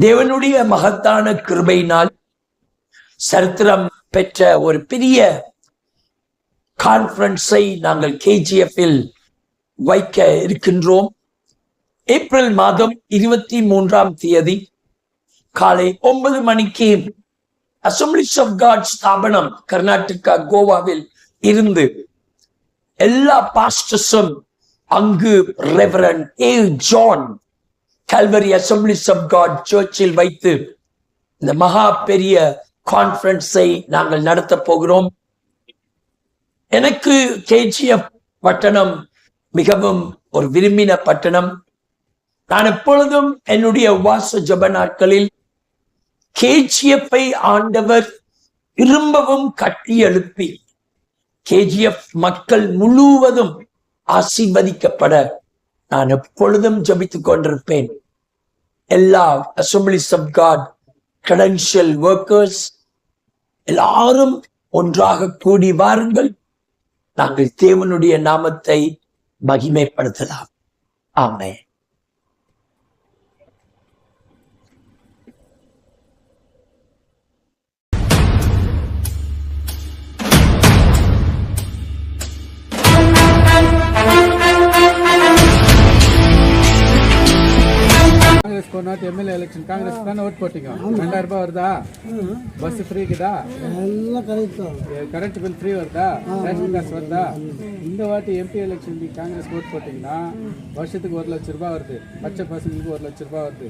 தேவனுடைய மகத்தான கிருபையினால் சரித்திரம் பெற்ற ஒரு பெரிய கான்ஃபரன்ஸை நாங்கள் KGF-இல் வைக்க இருக்கின்றோம். ஏப்ரல் மாதம் 23ஆம் தேதி காலை 9 மணிக்கு அசம்பிளிஸ் ஆஃப் காட் ஸ்தாபனம் கர்நாடகா கோவாவில் இருந்து எல்லா பாஸ்டர்ஸும் அங்கு reverend A. John Calvary Assemblies of God சர்ச்சில் வைத்து இந்த மகா பெரிய கான்ஃபரன்ஸை நாங்கள் நடத்த போகிறோம். எனக்கு KGF பட்டணம் மிகவும் ஒரு விரும்பின பட்டணம். நான் எப்பொழுதும் என்னுடைய உபவாச ஜெப நாட்களில் KGF-ஐ ஆண்டவர் திரும்பவும் கட்டி எழுப்பி KGF மக்கள் முழுவதும் ஆசீர்வதிக்கப்பட நான் எப்பொழுதும் ஜெபித்துக் கொண்டிருப்பேன். எல்லா Assemblies of God credential workers எல்லாரும் ஒன்றாக கூடி வாருங்கள், நாங்கள் தேவனுடைய நாமத்தை மகிமைப்படுத்தலாம். ஆமென். காங்கிரஸ் போனாட்டு எம்எல்ஏ எலெக்ஷன் காங்கிரஸ் தானே ஓட் போட்டீங்க. 2000 ரூபாய் வருதா? பஸ் ஃப்ரீக்குதா? கரண்ட் பில் ஃப்ரீ வருதா? ரேஷன் காசு வருதா? இந்த வாட்டி MP எலெக்ஷன் காங்கிரஸ் ஓட் போட்டீங்கன்னா வருஷத்துக்கு 1 லட்சம் ரூபாய் வருது. பச்சை பசங்களுக்கு 1 லட்சம் ரூபாய் வருது.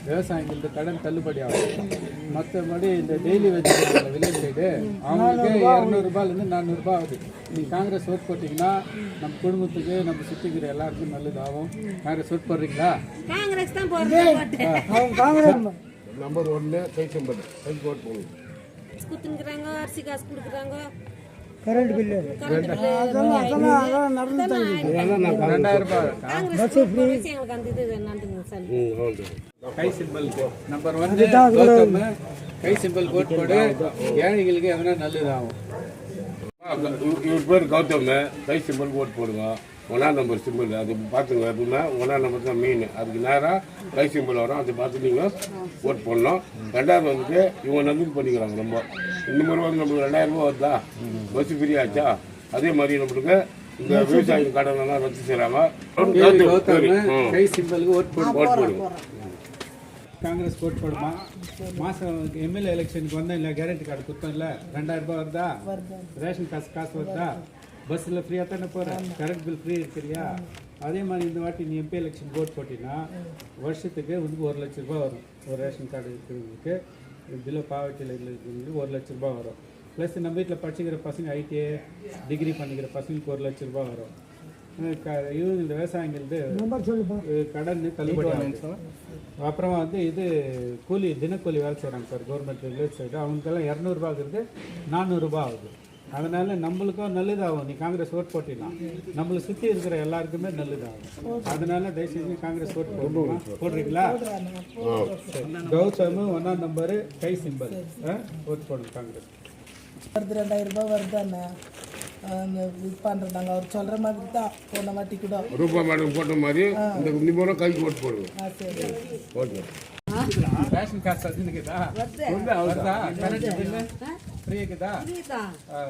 விவசாயிங்களுக்கு கடன் தள்ளுபடி ஆகும். மற்றபடி இந்த டெய்லி வெஜிடபிள் வில்லேஜ் சைடு அவங்களுக்கு 200 ரூபாயிலேருந்து 400 ரூபாய் ஆகுது. நீங்கள் காங்கிரஸ் ஓட் போட்டிங்கன்னா நம்ம குடும்பத்துக்கு நம்ம சுற்றிக்கிற எல்லாருக்கும் நல்லது ஆகும். காங்கிரஸ் ஓட் போடுறீங்களா? காங்கிரஸ் தான் போடுறோம். நம்பர் 1 கை சிம்பல் கை ஓட் போடுங்க. குத்துங்கறாங்க, அரிசி காசு கொடுக்குறாங்க, கரண்ட் பில் அதெல்லாம் நடந்துட்டாங்க. 2000 ரூபாய் காங்கிரஸ் எங்களுக்கு அந்த இது என்னன்னு சொல்லி கை சிம்பல் நம்பர் 1 கௌதம் கை சிம்பல் ஓட் போடு. ஏழைகளுக்கு எதனா நல்லது ஆகும். இவர் பேர் கௌதம், கை சிம்பல் ஓட் போடுங்க. 1ஆம் நம்பர் சிம்பிள் அது பார்த்துங்க. எப்பவுமே 1ஆம் நம்பர் தான் மெயின். அதுக்கு நேராக கை சிம்பிள் வரும், அதை பார்த்து நீங்கள் ஓட் போடணும். 2வது வந்துட்டு இவங்க நல்லது பண்ணிக்கிறாங்க. ரொம்ப இந்த முறை வந்து நம்மளுக்கு 2000 ரூபா வருதா? பஸ் ஃப்ரீ ஆச்சா? அதே மாதிரி நம்மளுக்கு இந்த விவசாயிகள் கடன் எல்லாம் ரத்து செய்கிறாங்க. கை சிம்பலுக்கு ஓட் போடுங்க. காங்கிரஸ் ஓட் போடுமா? மாதம் எம்எல்ஏ எலெக்ஷனுக்கு வந்தால் இல்லை கேரண்டி கார்டு கொடுத்தோம்ல, 2000 ரூபாய் வருதா? ரேஷன் காசு வருதா? பஸ்ஸில் ஃப்ரீயாக தானே போகிறேன். கரண்ட் பில் ஃப்ரீ இருக்கிறியா? அதே மாதிரி இந்த வாட்டி நீ MP எலெக்ஷன் ஓட் போட்டிங்கன்னா வருஷத்துக்கு வந்து 1 லட்ச ரூபா வரும். ஒரு ரேஷன் கார்டு இருக்கிறவங்களுக்கு பிலோ பாவர்ட்டியில் இருக்கிறவங்களுக்கு 1 லட்ச ரூபா வரும். ப்ளஸ் நம்ம வீட்டில் படிச்சுக்கிற பசங்க ITA டிகிரி பண்ணிக்கிற பசங்களுக்கு 1 லட்ச ரூபா வரும். இவங்க இந்த விவசாயிங்களுக்கு கடன் தள்ளுபடி ஆகும். அப்புறமா வந்து இது கூலி தினக்கூலி வேலை செய்கிறாங்க சார் கவர்மெண்ட் வில்லேஜ் சைடு. அவங்களுக்கெல்லாம் 200 ரூபாங்கிறது 400 ரூபா ஆகுது. அதனால நம்மளுக்கும் நல்லதாகும். நீ காங்கிரஸ் ஓட் போட்டினா நம்மளை சுற்றி இருக்கிற எல்லாருக்குமே நல்லதாகும். அதனால தயவுசெய்து காங்கிரஸ் ஓட் போடுறீங்களா? கௌதம் 1ஆம் நம்பரு கை சிம்பல் ஓட் போடுங்க காங்கிரஸ். வருது 2000 ரூபாய் வருதாண்ணா இது பண்ணுறாங்க. அவர் சொல்கிற மாதிரி தான் போன வாட்டி கூட ரூபா மேடம் போட்ட மாதிரி இந்த முறை கைக்கு ஓட் போடுங்க. ஓகே. ரேஷன் காசு அதுக்குதா? வருதா? கரண்ட் பில்லு ஃப்ரீக்குதா?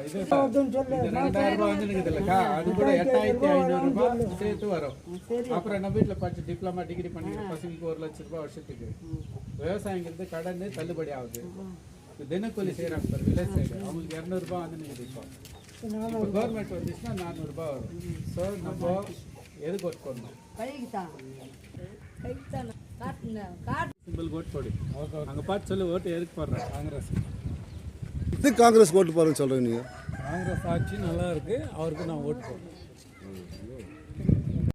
இது 2000 ரூபாய் வந்துருக்குது இல்லைக்கா? அது கூட 8500 ரூபாய் சேர்த்து வரும். அப்புறம் நம்ம வீட்டில் படிச்சு டிப்ளமா டிகிரி பண்ணிக்கிற பசங்களுக்கு 1 லட்ச ரூபாய் வருஷத்துக்கு. விவசாயிங்களுக்கு கடன் தள்ளுபடி ஆகுது. தினக்கூலி செய்கிறாங்க சார் வில்லேஜ் சைடு, அவங்களுக்கு 200 ரூபாய் வந்துருக்குது. இப்போ கவர்மெண்ட் வந்துச்சுன்னா 400 ரூபாய் வரும். ஸோ நம்ம எதுக்கு ஓட் போடணும்? சிம்பிள் ஓட் போடு. அங்கே பார்த்து சொல்லு ஓட்டு எதுக்கு போடுறேன்? காங்கிரஸ். காங்கிரஸ் ஓட்டு பாருங்க சொல்கிறேன். நீங்கள் காங்கிரஸ் ஆட்சி நல்லா இருக்குது, அவருக்கு நான் ஓட்டு போடுறேன்.